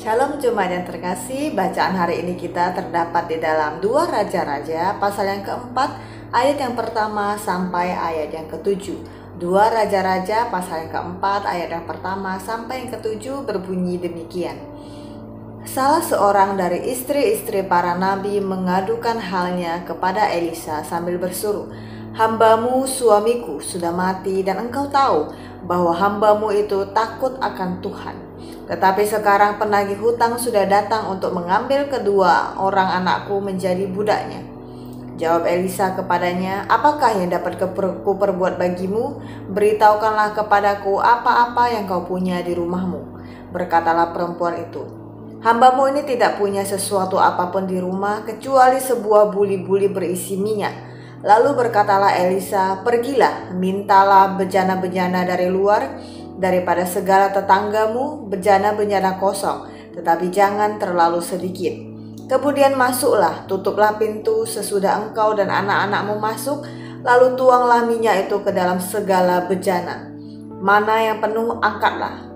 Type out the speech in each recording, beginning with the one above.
Shalom Jemaat yang terkasih, bacaan hari ini kita terdapat di dalam 2 Raja-Raja pasal yang keempat ayat yang pertama sampai ayat yang ketujuh. 2 Raja-Raja pasal yang keempat ayat yang pertama sampai yang ketujuh berbunyi demikian. Salah seorang dari istri-istri para nabi mengadukan halnya kepada Elisa sambil berseru, "Hambamu suamiku sudah mati dan engkau tahu bahwa hambamu itu takut akan Tuhan. Tetapi sekarang penagih hutang sudah datang untuk mengambil kedua orang anakku menjadi budaknya." Jawab Elisa kepadanya, "Apakah yang dapat kuperbuat bagimu? Beritahukanlah kepadaku apa-apa yang kau punya di rumahmu." Berkatalah perempuan itu, "Hambamu ini tidak punya sesuatu apapun di rumah kecuali sebuah buli-buli berisi minyak." Lalu berkatalah Elisa, "Pergilah, mintalah bejana-bejana dari luar, daripada segala tetanggamu bejana-bejana kosong, tetapi jangan terlalu sedikit. Kemudian masuklah, tutuplah pintu sesudah engkau dan anak-anakmu masuk, lalu tuanglah minyak itu ke dalam segala bejana. Mana yang penuh, angkatlah."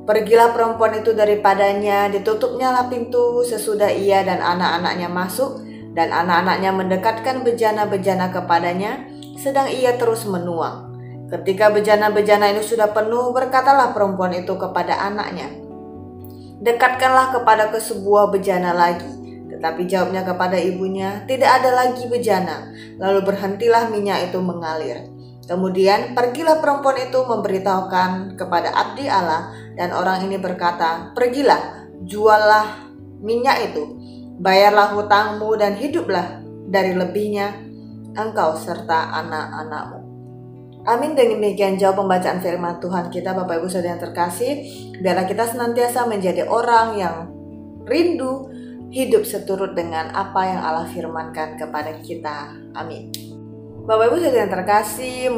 Pergilah perempuan itu daripadanya, ditutupnyalah pintu sesudah ia dan anak-anaknya masuk, dan anak-anaknya mendekatkan bejana-bejana kepadanya, sedang ia terus menuang. Ketika bejana-bejana itu sudah penuh, berkatalah perempuan itu kepada anaknya, "Dekatkanlah kepadaku sebuah bejana lagi." Tetapi jawabnya kepada ibunya, "Tidak ada lagi bejana." Lalu berhentilah minyak itu mengalir. Kemudian pergilah perempuan itu memberitahukan kepada abdi Allah, dan orang ini berkata, "Pergilah, juallah minyak itu, bayarlah hutangmu dan hiduplah dari lebihnya engkau serta anak-anakmu." Amin. Demikian jauh pembacaan firman Tuhan kita, Bapak Ibu Saudara yang terkasih. Biarlah kita senantiasa menjadi orang yang rindu hidup seturut dengan apa yang Allah firmankan kepada kita. Amin. Bapak Ibu Saudara yang terkasih,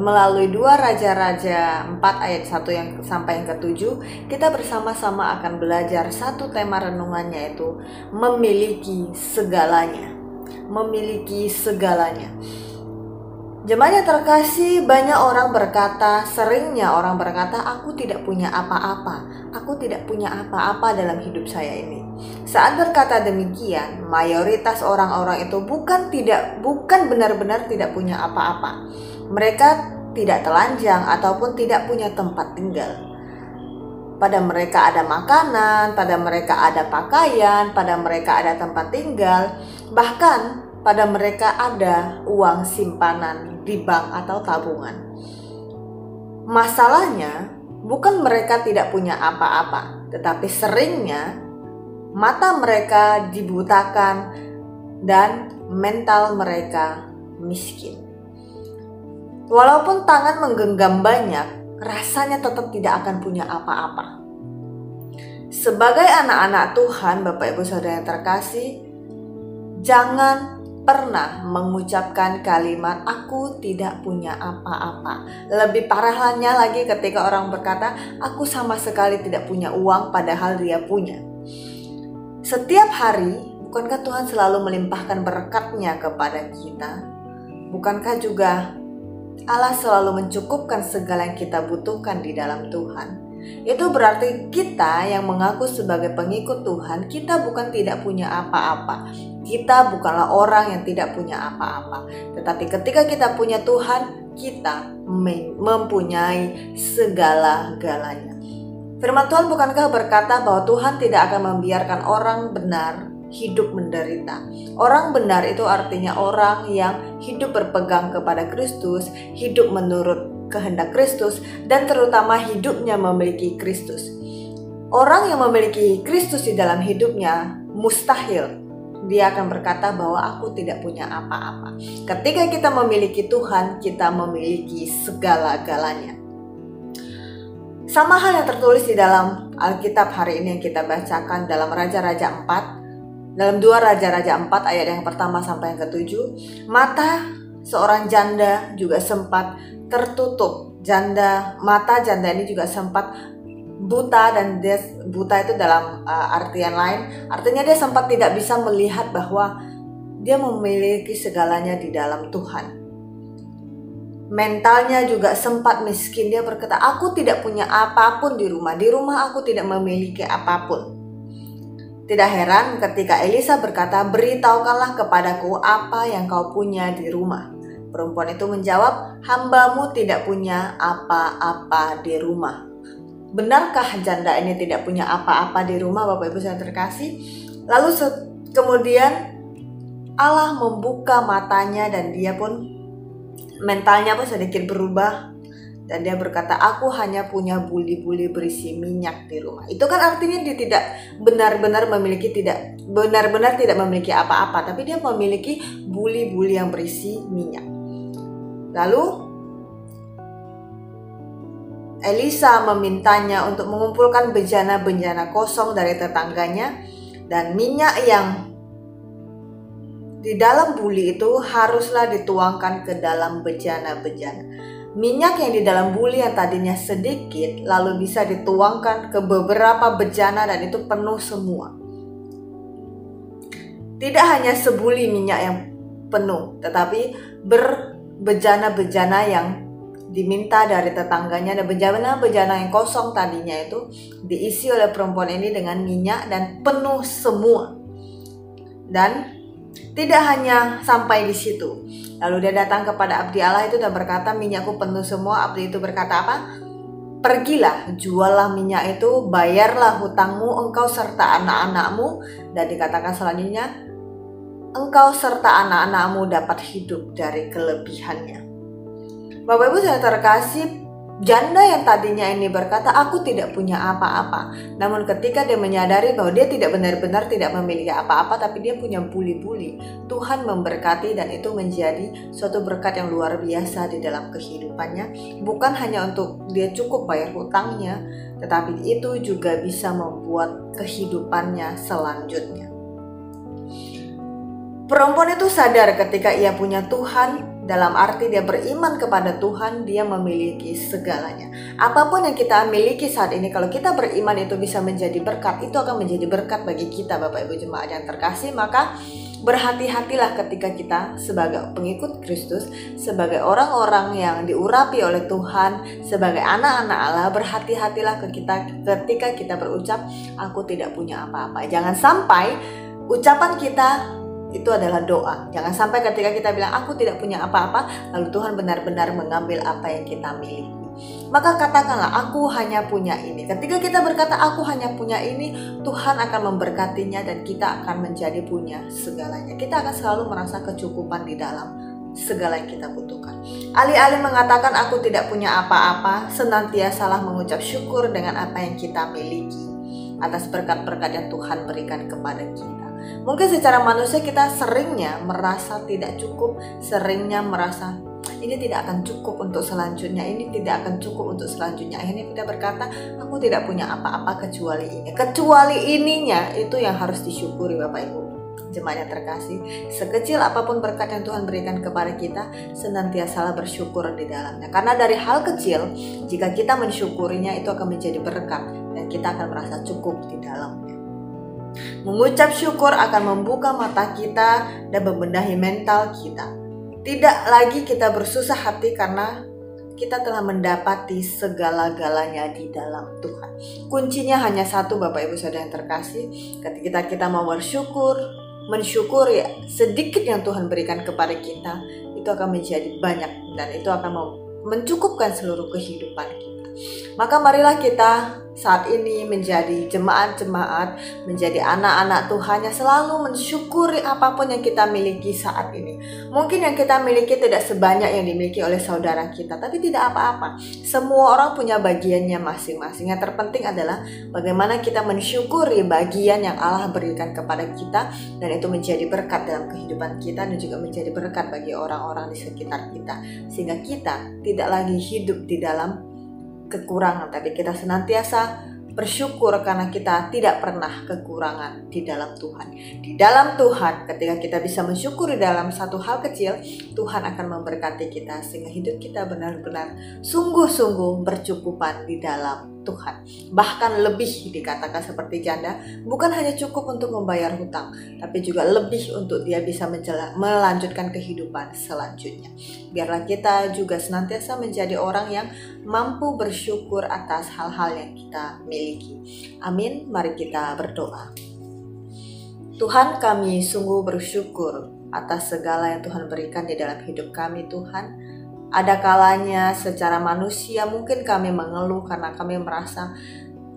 melalui 2 Raja-Raja 4 ayat 1 sampai yang ke-7, kita bersama-sama akan belajar satu tema renungannya, yaitu memiliki segalanya. Memiliki segalanya. Jemaat yang terkasih, seringnya orang berkata, "Aku tidak punya apa-apa. Aku tidak punya apa-apa dalam hidup saya ini." Saat berkata demikian, mayoritas orang-orang itu bukan benar-benar tidak punya apa-apa. Mereka tidak telanjang ataupun tidak punya tempat tinggal. Pada mereka ada makanan, pada mereka ada pakaian, pada mereka ada tempat tinggal, bahkan pada mereka ada uang simpanan di bank atau tabungan. Masalahnya bukan mereka tidak punya apa-apa, tetapi seringnya mata mereka dibutakan dan mental mereka miskin. Walaupun tangan menggenggam banyak, rasanya tetap tidak akan punya apa-apa. Sebagai anak-anak Tuhan, Bapak Ibu Saudara yang terkasih, jangan pernah mengucapkan kalimat "aku tidak punya apa-apa". Lebih parahnya lagi ketika orang berkata, "aku sama sekali tidak punya uang", padahal dia punya. Setiap hari, bukankah Tuhan selalu melimpahkan berkat-Nya kepada kita? Bukankah juga Allah selalu mencukupkan segala yang kita butuhkan di dalam Tuhan? Itu berarti kita yang mengaku sebagai pengikut Tuhan, kita bukan tidak punya apa-apa. Kita bukanlah orang yang tidak punya apa-apa. Tetapi ketika kita punya Tuhan, kita mempunyai segala-galanya. Firman Tuhan bukankah berkata bahwa Tuhan tidak akan membiarkan orang benar hidup menderita. Orang benar itu artinya orang yang hidup berpegang kepada Kristus, hidup menurut kehendak Kristus, dan terutama hidupnya memiliki Kristus. Orang yang memiliki Kristus di dalam hidupnya, mustahil dia akan berkata bahwa aku tidak punya apa-apa. Ketika kita memiliki Tuhan, kita memiliki segala-galanya. Sama hal yang tertulis di dalam Alkitab hari ini yang kita bacakan dalam Raja-Raja 4, dalam 2 Raja-Raja 4 ayat yang pertama sampai yang ke-7, mata seorang janda juga sempat tertutup. Mata janda ini juga sempat buta, dan dia buta itu dalam artian lain, artinya dia sempat tidak bisa melihat bahwa dia memiliki segalanya di dalam Tuhan. Mentalnya juga sempat miskin. Dia berkata, "Aku tidak punya apapun di rumah aku tidak memiliki apapun." Tidak heran ketika Elisa berkata, "Beritahukanlah kepadaku apa yang kau punya di rumah." Perempuan itu menjawab, "Hambamu tidak punya apa-apa di rumah." Benarkah janda ini tidak punya apa-apa di rumah, Bapak Ibu yang terkasih? Lalu kemudian Allah membuka matanya dan dia pun mentalnya pun sedikit berubah. Dan dia berkata, "Aku hanya punya buli-buli berisi minyak di rumah." Itu kan artinya dia tidak benar-benar tidak memiliki apa-apa, tapi dia memiliki buli-buli yang berisi minyak. Lalu Elisa memintanya untuk mengumpulkan bejana-bejana kosong dari tetangganya, dan minyak yang di dalam buli itu haruslah dituangkan ke dalam bejana-bejana. Minyak yang di dalam buli yang tadinya sedikit lalu bisa dituangkan ke beberapa bejana dan itu penuh semua. Tidak hanya sebuli minyak yang penuh, tetapi berbejana-bejana yang diminta dari tetangganya, dan bejana-bejana yang kosong tadinya itu diisi oleh perempuan ini dengan minyak dan penuh semua. Dan tidak hanya sampai di situ. Lalu dia datang kepada abdi Allah itu dan berkata, "Minyakku penuh semua." Abdi itu berkata apa? "Pergilah, juallah minyak itu, bayarlah hutangmu, engkau serta anak-anakmu." Dan dikatakan selanjutnya, "Engkau serta anak-anakmu dapat hidup dari kelebihannya." Bapak Ibu saya terkasih, janda yang tadinya ini berkata, "Aku tidak punya apa-apa." Namun ketika dia menyadari bahwa dia tidak benar-benar tidak memiliki apa-apa, tapi dia punya buli-buli, Tuhan memberkati dan itu menjadi suatu berkat yang luar biasa di dalam kehidupannya. Bukan hanya untuk dia cukup bayar hutangnya, tetapi itu juga bisa membuat kehidupannya selanjutnya. Perempuan itu sadar ketika ia punya Tuhan. Dalam arti dia beriman kepada Tuhan, dia memiliki segalanya. Apapun yang kita miliki saat ini, kalau kita beriman itu bisa menjadi berkat, itu akan menjadi berkat bagi kita, Bapak Ibu jemaat yang terkasih. Maka berhati-hatilah ketika kita sebagai pengikut Kristus, sebagai orang-orang yang diurapi oleh Tuhan, sebagai anak-anak Allah, berhati-hatilah ketika kita berucap, "Aku tidak punya apa-apa." Jangan sampai ucapan kita itu adalah doa. Jangan sampai ketika kita bilang, "Aku tidak punya apa-apa," lalu Tuhan benar-benar mengambil apa yang kita miliki. Maka katakanlah, "Aku hanya punya ini." Ketika kita berkata, "Aku hanya punya ini," Tuhan akan memberkatinya dan kita akan menjadi punya segalanya. Kita akan selalu merasa kecukupan di dalam segala yang kita butuhkan. Alih-alih mengatakan, "Aku tidak punya apa-apa," senantiasalah mengucap syukur dengan apa yang kita miliki atas berkat-berkat yang Tuhan berikan kepada kita. Mungkin secara manusia kita seringnya merasa tidak cukup, seringnya merasa ini tidak akan cukup untuk selanjutnya, ini tidak akan cukup untuk selanjutnya. Akhirnya kita berkata, "Aku tidak punya apa-apa kecuali ini." Kecuali ininya itu yang harus disyukuri, Bapak Ibu jemaat yang terkasih. Sekecil apapun berkat yang Tuhan berikan kepada kita, senantiasalah bersyukur di dalamnya. Karena dari hal kecil, jika kita mensyukurinya, itu akan menjadi berkat dan kita akan merasa cukup di dalamnya. Mengucap syukur akan membuka mata kita dan membenahi mental kita. Tidak lagi kita bersusah hati karena kita telah mendapati segala-galanya di dalam Tuhan. Kuncinya hanya satu, Bapak Ibu Saudara yang terkasih. Ketika kita mau mensyukuri sedikit yang Tuhan berikan kepada kita, itu akan menjadi banyak dan itu akan mencukupkan seluruh kehidupan kita. Maka marilah kita saat ini menjadi jemaat-jemaat, menjadi anak-anak Tuhan yang selalu mensyukuri apapun yang kita miliki saat ini. Mungkin yang kita miliki tidak sebanyak yang dimiliki oleh saudara kita, tapi tidak apa-apa. Semua orang punya bagiannya masing-masing. Yang terpenting adalah bagaimana kita mensyukuri bagian yang Allah berikan kepada kita, dan itu menjadi berkat dalam kehidupan kita dan juga menjadi berkat bagi orang-orang di sekitar kita. Sehingga kita tidak lagi hidup di dalam kekurangan, tapi kita senantiasa bersyukur karena kita tidak pernah kekurangan di dalam Tuhan. Di dalam Tuhan, ketika kita bisa mensyukuri dalam satu hal kecil, Tuhan akan memberkati kita sehingga hidup kita benar-benar sungguh-sungguh bercukupan di dalam Tuhan. Bahkan lebih, dikatakan seperti janda, bukan hanya cukup untuk membayar hutang, tapi juga lebih untuk dia bisa melanjutkan kehidupan selanjutnya. Biarlah kita juga senantiasa menjadi orang yang mampu bersyukur atas hal-hal yang kita miliki. Amin. Mari kita berdoa. Tuhan, kami sungguh bersyukur atas segala yang Tuhan berikan di dalam hidup kami Tuhan. Ada kalanya secara manusia mungkin kami mengeluh karena kami merasa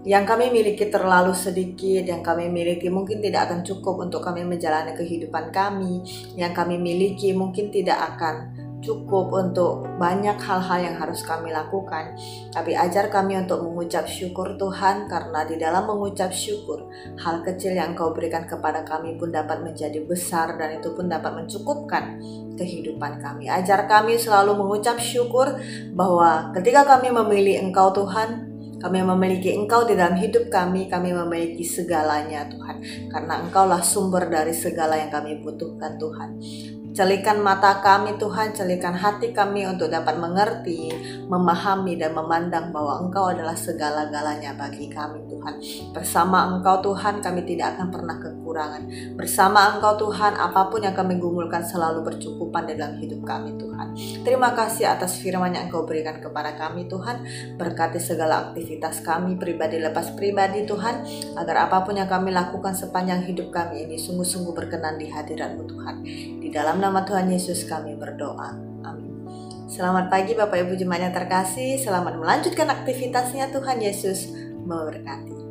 yang kami miliki terlalu sedikit, yang kami miliki mungkin tidak akan cukup untuk kami menjalani kehidupan kami, yang kami miliki mungkin tidak akan cukup untuk banyak hal-hal yang harus kami lakukan. Tapi ajar kami untuk mengucap syukur Tuhan, karena di dalam mengucap syukur, hal kecil yang Engkau berikan kepada kami pun dapat menjadi besar, dan itu pun dapat mencukupkan kehidupan kami. Ajar kami selalu mengucap syukur bahwa ketika kami memilih Engkau Tuhan, kami memiliki Engkau di dalam hidup kami memiliki segalanya Tuhan. Karena Engkaulah sumber dari segala yang kami butuhkan Tuhan. Celikan mata kami Tuhan, celikan hati kami untuk dapat mengerti, memahami dan memandang bahwa Engkau adalah segala-galanya bagi kami Tuhan. Bersama Engkau Tuhan kami tidak akan pernah kekurangan. Bersama Engkau Tuhan apapun yang kami gumulkan selalu bercukupan dalam hidup kami Tuhan. Terima kasih atas firman yang Engkau berikan kepada kami Tuhan. Berkati segala aktivitas kami pribadi lepas pribadi Tuhan, agar apapun yang kami lakukan sepanjang hidup kami ini sungguh-sungguh berkenan di hadirat-Mu Tuhan. Di dalam nama Tuhan Yesus kami berdoa. Amin. Selamat pagi Bapak Ibu jemaat yang terkasih. Selamat melanjutkan aktivitasnya. Tuhan Yesus memberkati.